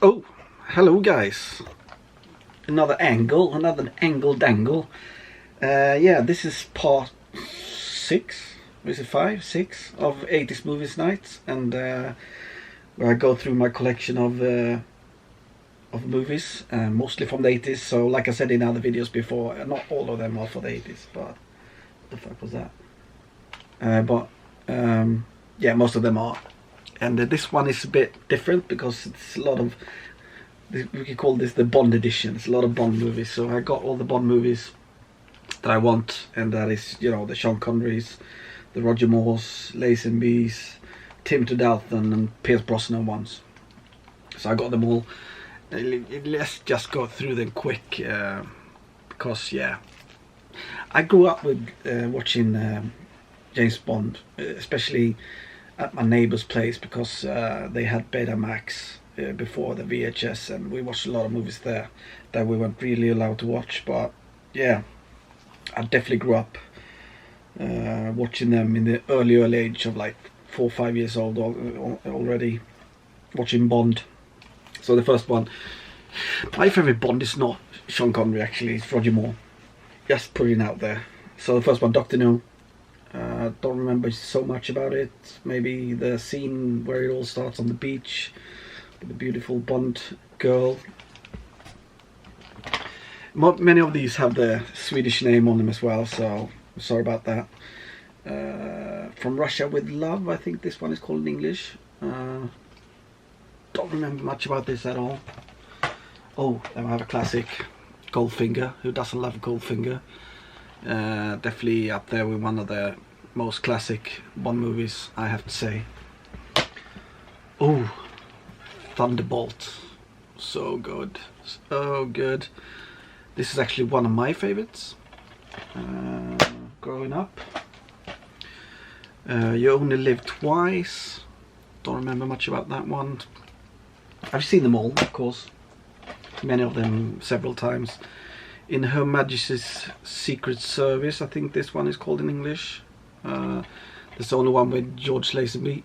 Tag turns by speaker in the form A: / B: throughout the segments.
A: Oh, hello guys. Another angle dangle. Yeah, this is part 6, is it 5, 6 of 80s movies nights, and where I go through my collection of movies, mostly from the 80s. So like I said in other videos before, not all of them are for the 80s, but what the fuck was that? Yeah, most of them are. And this one is a bit different because it's a lot of, we could call this the Bond edition. It's a lot of Bond movies. So I got all the Bond movies that I want, and that is, you know, the Sean Connerys, the Roger Moores, Lazenby's, Timothy Dalton, and Pierce Brosnan ones. So I got them all. Let's just go through them quick, because yeah, I grew up with watching James Bond, especially at my neighbor's place, because they had Betamax before the VHS, and we watched a lot of movies there that we weren't really allowed to watch. But yeah, I definitely grew up watching them in the early age of like 4 or 5 years old already, watching Bond. So the first one, my favorite Bond is not Sean Connery, actually, it's Roger Moore. Just putting it out there. So the first one, Dr. No. Don't remember so much about it. Maybe the scene where it all starts on the beach with the beautiful Bond girl. Many of these have the Swedish name on them as well, so sorry about that. From Russia with Love, I think this one is called in English. Don't remember much about this at all. Oh, then I have a classic, Goldfinger. Who doesn't love Goldfinger? Definitely up there with one of the most classic Bond movies, I have to say. Oh, Thunderbolt. So good. So good. This is actually one of my favorites growing up. You Only Live Twice. Don't remember much about that one. I've seen them all, of course. Many of them several times. In Her Majesty's Secret Service, I think this one is called in English. There's the only one with George Lazenby.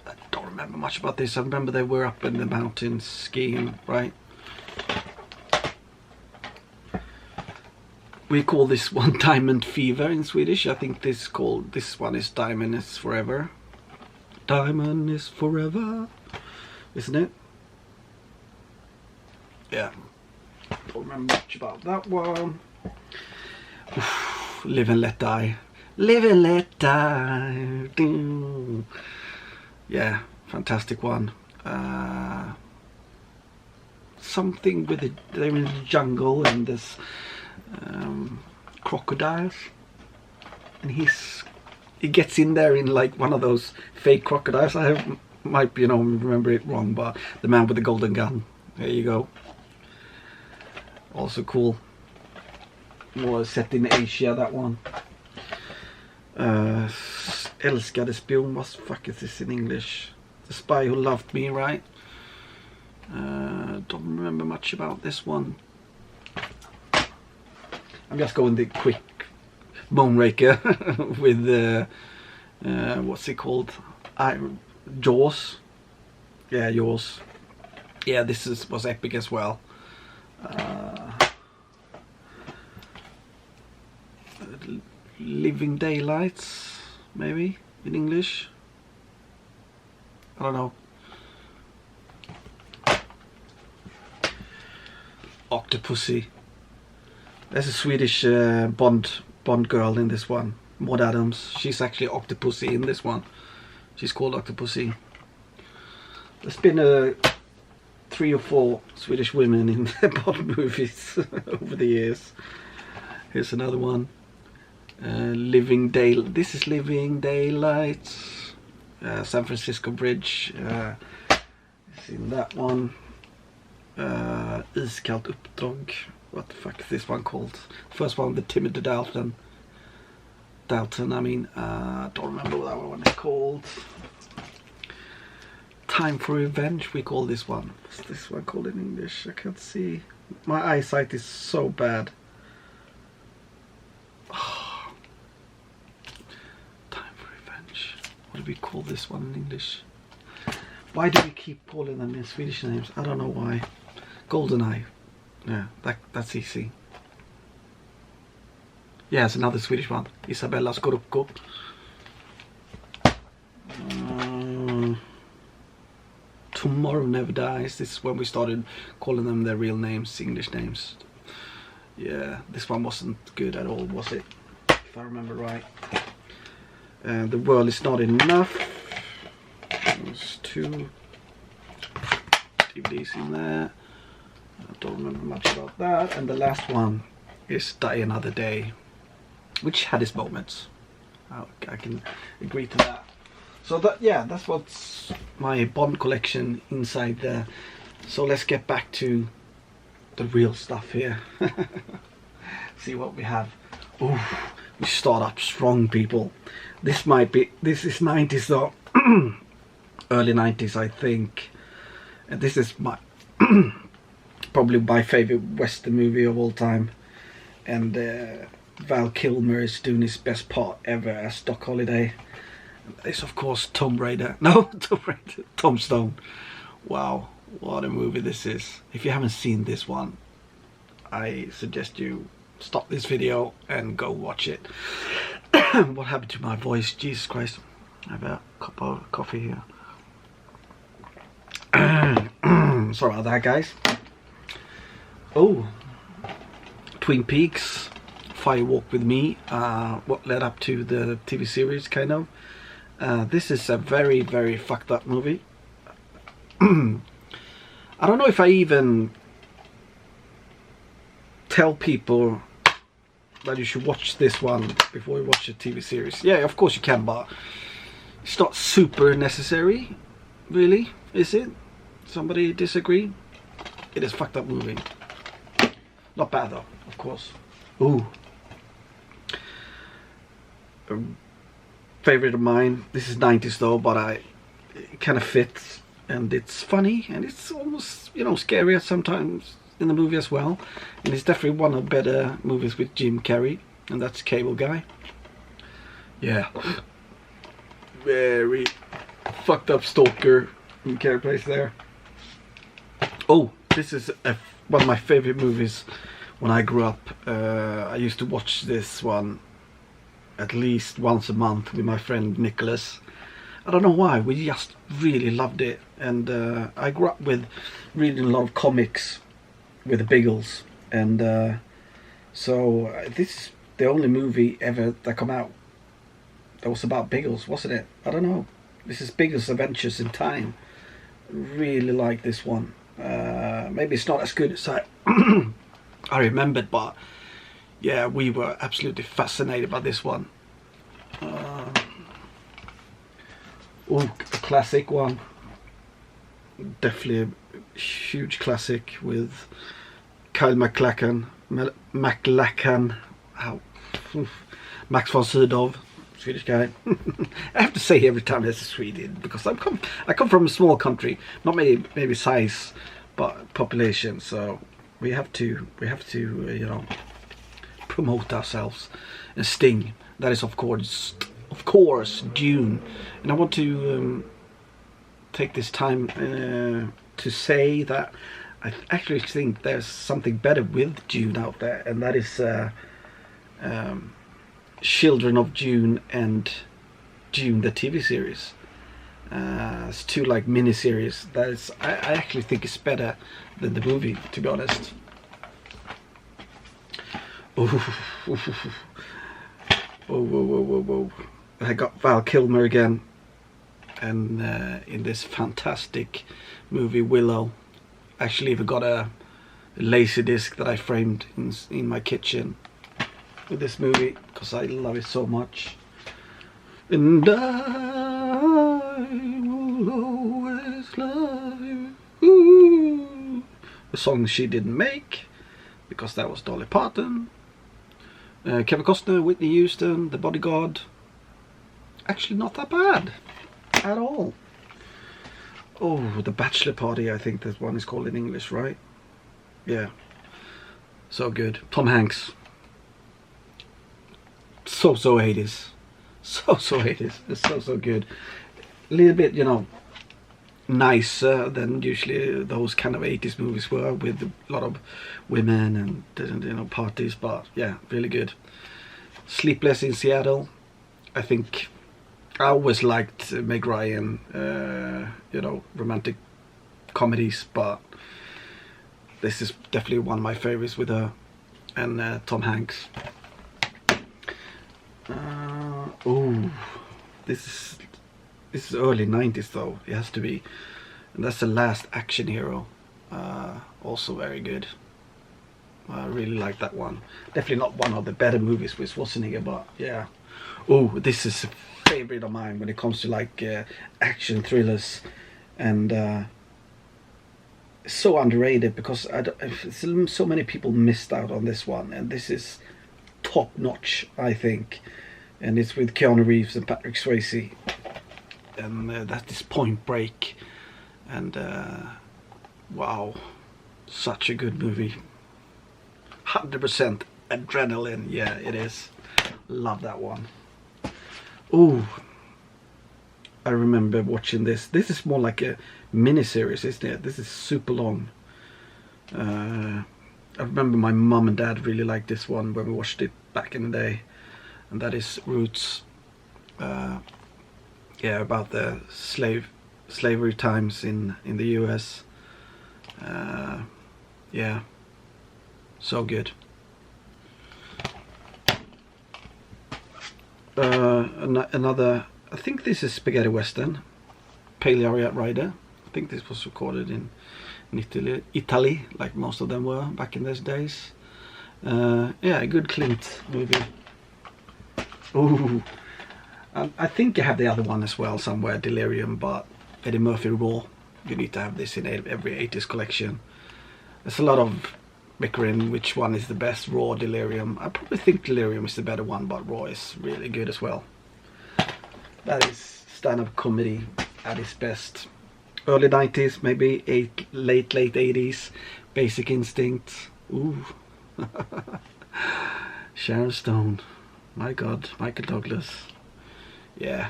A: I don't remember much about this. I remember they were up in the mountains skiing, right? We call this one Diamond Fever in Swedish. I think this one is Diamond is Forever. Diamond is Forever, isn't it? Yeah. Don't remember much about that one. Oof, Live and Let Die. Live and Let Die. Yeah, fantastic one. Something with they're in the jungle and there's crocodiles, and he gets in there in like one of those fake crocodiles. Might be, remember it wrong, but the man with the golden gun. There you go. Also cool. More set in Asia, that one. Älskade spion. What the fuck is this in English? The Spy Who Loved Me, right? Don't remember much about this one. I'm just going the quick Moonraker with what's it called? Jaws. Yeah, Jaws. Yeah, this was epic as well. Living Daylights, maybe in English. I don't know. Octopussy. There's a Swedish Bond girl in this one. Maud Adams. She's actually Octopussy in this one. She's called Octopussy. There's been 3 or 4 Swedish women in Bond movies over the years. Here's another one. This is Living Daylights. San Francisco Bridge. Seen that one. Iskallt Uppdrag. What the fuck is this one called? First one with Timothy Dalton. Don't remember what that one is called. Time for Revenge, we call this one. What's this one called in English? I can't see. My eyesight is so bad. Oh. Time for Revenge. What do we call this one in English? Why do we keep calling them in Swedish names? I don't know why. Goldeneye. Yeah, that's easy. Yeah, it's another Swedish one. Isabella Scorupco. Tomorrow Never Dies. This is when we started calling them their real names, English names. Yeah, this one wasn't good at all, was it? If I remember right. The World Is Not Enough. There's 2 DVDs in there. I don't remember much about that. And the last one is Die Another Day, which had its moments. I can agree to that. So that, yeah, that's what's my Bond collection inside there. So let's get back to the real stuff here. See what we have. Ooh, we start up strong, people. This is 90s though. Early 90s, I think. And this is my probably my favorite Western movie of all time. And Val Kilmer is doing his best part ever as Doc Holliday. It's of course Tom Stone. Wow, what a movie this is. If you haven't seen this one, I suggest you stop this video and go watch it. What happened to my voice? Jesus Christ. I have a cup of coffee here. Sorry about that, guys. Oh, Twin Peaks, Fire Walk With Me, what led up to the TV series, kind of. This is a very, very fucked up movie. I don't know if I even tell people that you should watch this one before you watch the TV series. Yeah, of course you can, but it's not super necessary, really, is it? Somebody disagree? It is a fucked up movie. Not bad though, of course. Ooh. Favorite of mine. This is 90s though, but it kind of fits, and it's funny, and it's almost, you know, scary sometimes in the movie as well. And it's definitely one of the better movies with Jim Carrey, and that's Cable Guy. Yeah. Very fucked up stalker Jim Carrey plays there. Oh, this is one of my favorite movies when I grew up. I used to watch this one at least once a month with my friend Nicholas. I don't know why, we just really loved it. And I grew up with reading a lot of comics with the Biggles, and so this is the only movie ever that come out that was about Biggles, wasn't it? I don't know. This is Biggles Adventures in Time. Really like this one. Maybe it's not as good as I remembered, but yeah, we were absolutely fascinated by this one. Oh, a classic one. Definitely a huge classic with Kyle MacLachlan, Max von Sydow, Swedish guy. I have to say every time there's a Sweden, because I come from a small country, not maybe size, but population. So we have to you know, promote ourselves. And Sting, that is of course Dune. And I want to take this time to say that I actually think there's something better with Dune out there, and that is Children of Dune and Dune the TV series. It's 2 like mini-series that is, I actually think is better than the movie, to be honest. Whoa. I got Val Kilmer again, and in this fantastic movie Willow. Actually even got a laser disc that I framed in my kitchen with this movie, because I love it so much. And I will always love you. Ooh. A song she didn't make, because that was Dolly Parton. Kevin Costner, Whitney Houston, The Bodyguard. Actually not that bad at all. Oh, The Bachelor Party, I think that one is called in English, right? Yeah. So good. Tom Hanks. So 80s. So 80s. It's so good. A little bit, you know, nicer than usually those kind of 80s movies were, with a lot of women and, you know, parties. But yeah, really good. Sleepless in Seattle. I think I always liked Meg Ryan, you know, romantic comedies, but this is definitely one of my favorites with her and Tom Hanks. Oh, this is early 90s though, it has to be, and that's The Last Action Hero. Also very good. I really like that one. Definitely not one of the better movies with Schwarzenegger, but yeah. Oh, this is a favorite of mine when it comes to like action thrillers, and so underrated because so many people missed out on this one, and this is top notch, I think. And it's with Keanu Reeves and Patrick Swayze, and that is Point Break. And wow, such a good movie. 100% adrenaline. Yeah, it is. Love that one. Oh, I remember watching this. This is more like a miniseries, isn't it? This is super long. I remember my mum and dad really liked this one when we watched it back in the day, and that is Roots. Yeah, about the slavery times in the US. Yeah, so good. Another, I think this is spaghetti western, Pale Rider. I think this was recorded in Italy, like most of them were back in those days. Yeah, a good Clint movie. Ooh, I think you have the other one as well somewhere, Delirium, but Eddie Murphy Raw. You need to have this in every 80s collection. There's a lot of bickering which one is the best, Raw, Delirium. I probably think Delirium is the better one, but Raw is really good as well. That is stand-up comedy at its best. Early 90s, maybe late 80s. Basic Instinct. Ooh. Sharon Stone. My God, Michael Douglas. Yeah,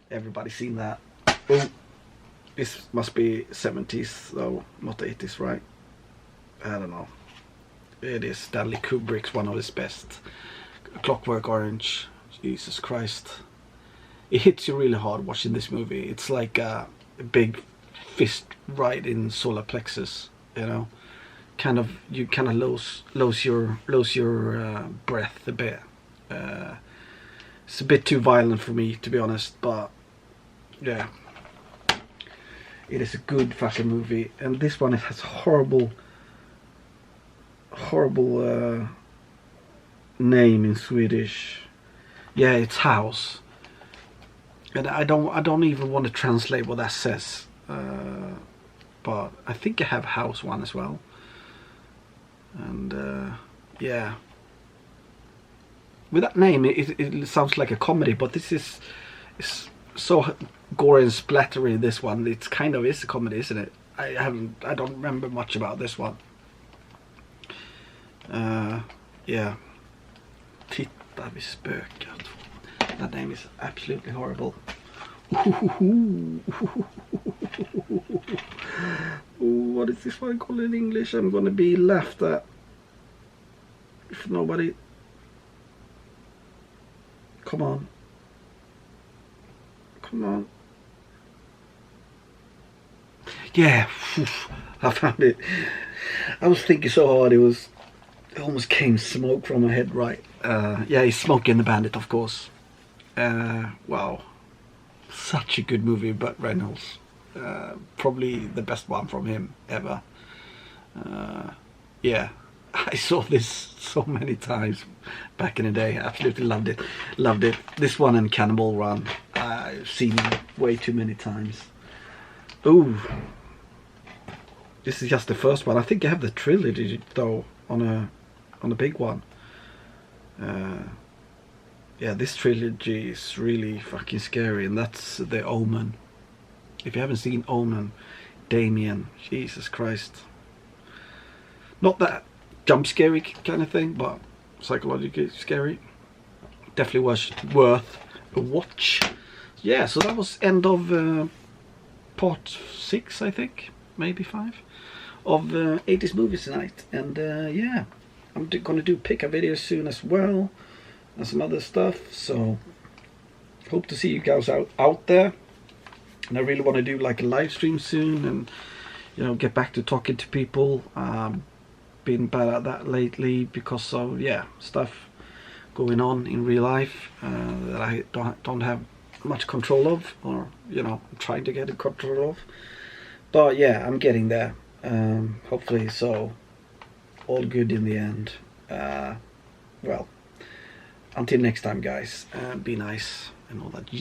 A: everybody's seen that. Oh, this must be 70s though, not 80s, right? I don't know. It is Stanley Kubrick's one of his best. Clockwork Orange. Jesus Christ. It hits you really hard watching this movie. It's like a big fist right in solar plexus, you know. You kind of lose your breath a bit. It's a bit too violent for me, to be honest, but yeah, it is a good fucking movie. And this one, it has horrible name in Swedish. Yeah, it's House, and I don't even want to translate what that says, but I think I have House one as well. And yeah, with that name it sounds like a comedy, but this is so gory and splattery. This one, it's kind of is a comedy, isn't it? I don't remember much about this one. Yeah, Titta vid spöket. That name is absolutely horrible. What is this one called in English? I'm gonna be laughed at if nobody. Come on. Yeah, I found it. I was thinking so hard, it almost came smoke from my head, right? Yeah, he's Smokey and the Bandit, of course. Wow, such a good movie. Burt Reynolds, probably the best one from him ever. Yeah, I saw this so many times back in the day. Absolutely loved it. This one and Cannonball Run, I've seen way too many times. Ooh, this is just the first one. I think I have the trilogy though on a big one. Yeah, this trilogy is really fucking scary, and that's The Omen. If you haven't seen Omen, Damien, Jesus Christ. Not that jump scary kind of thing, but psychologically scary. Definitely was worth a watch. Yeah, so that was end of part 6, I think, maybe 5, of 80s movies tonight. And yeah, I'm gonna do pick a video soon as well, and some other stuff. So hope to see you guys out there. And I really want to do like a live stream soon, and you know, get back to talking to people. Been bad at that lately because of stuff going on in real life that I don't have much control of, or you know, I'm trying to get in control of. But yeah, I'm getting there. Hopefully, so all good in the end. Well, until next time, guys. Be nice and all that.